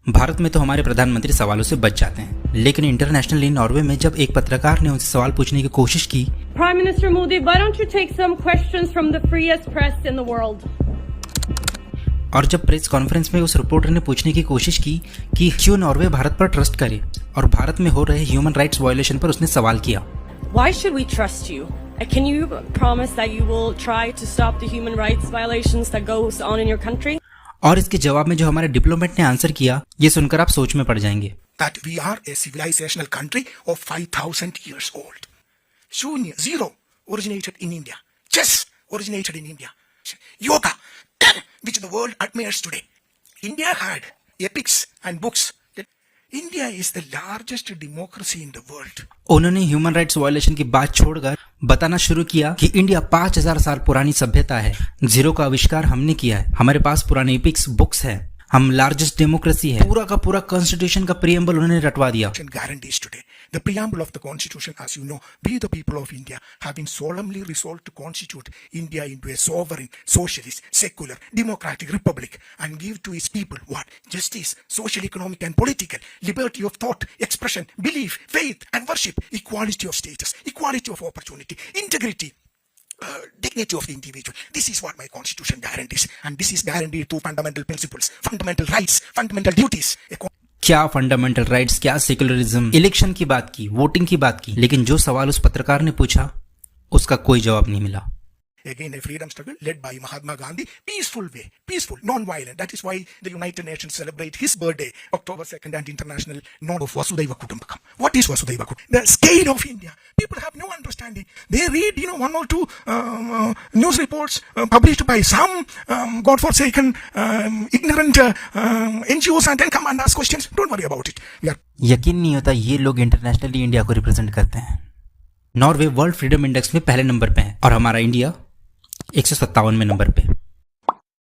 भारत में तो हमारे प्रधानमंत्री सवालों से बच जाते हैं, लेकिन इंटरनेशनली नॉर्वे में जब एक पत्रकार ने उनसे सवाल पूछने की कोशिश की, Prime Minister Modi, why don't you take some questions from the freest press in the world? और जब प्रेस कॉन्फ्रेंस में उस रिपोर्टर ने पूछने की कोशिश की कि क्यों नॉर्वे भारत पर ट्रस्ट करे, और भारत में हो रहे ह्यूमन राइट्स वायलेशन पर उसने सवाल किया, Why should we trust you? Can you promise that you will try to stop the human rights violations that goes on in your country? और इसके जवाब में जो हमारे डिप्लोमेट ने आंसर किया, ये सुनकर आप सोच में पड़ जाएंगे। That we are a civilizational country of 5,000 years old. Shunya, zero, originated in India. Chess originated in India. Yoga, which the world admires today. India had epics and books. India is the largest democracy in the world. उन्होंने human rights violation की बात छोड़कर बताना शुरू किया कि India 5000 साल पुरानी सभ्यता है, जीरो का आविष्कार हमने किया है, हमारे पास पुराने एपिक्स बुक्स हैं, हम लार्जेस्ट डेमोक्रेसी है, पूरा का पूरा कॉन्स्टिट्यूशन का प्रियम्बल उन्होंने रटवा दिया। Guarantees today. The preamble of the Constitution, as you know, we the people of India have been solemnly resolved to constitute India into a sovereign, socialist, secular, democratic republic and give to its people what? Justice, social, economic and political, liberty of thought, expression, belief, faith and worship, equality of status, equality of opportunity, integrity, dignity of the individual. This is what my constitution guarantees, and this is guaranteed through fundamental principles, fundamental rights, fundamental duties. क्या fundamental rights, क्या secularism, election की बात की, voting की बात की, लेकिन जो सवाल उस पत्रकार ने पूछा उसका कोई जवाब नहीं मिला। Again, a freedom struggle led by Mahatma Gandhi, peaceful way, peaceful, non-violent. That is why the United Nations celebrate his birthday, October 2nd, and international known of Vasudhaiva Kutumbakam. What is Vasudhaiva Kutumbakam? The scale of India. People have no understanding. They read, one or two news reports published by some godforsaken, ignorant NGOs, and then come and ask questions. Don't worry about it. यकीन नहीं होता ये लोग internationally India को represent करते हैं। Norway world freedom index में पहले नंबर पे है और हमारा इंडिया 157वें नंबर पे।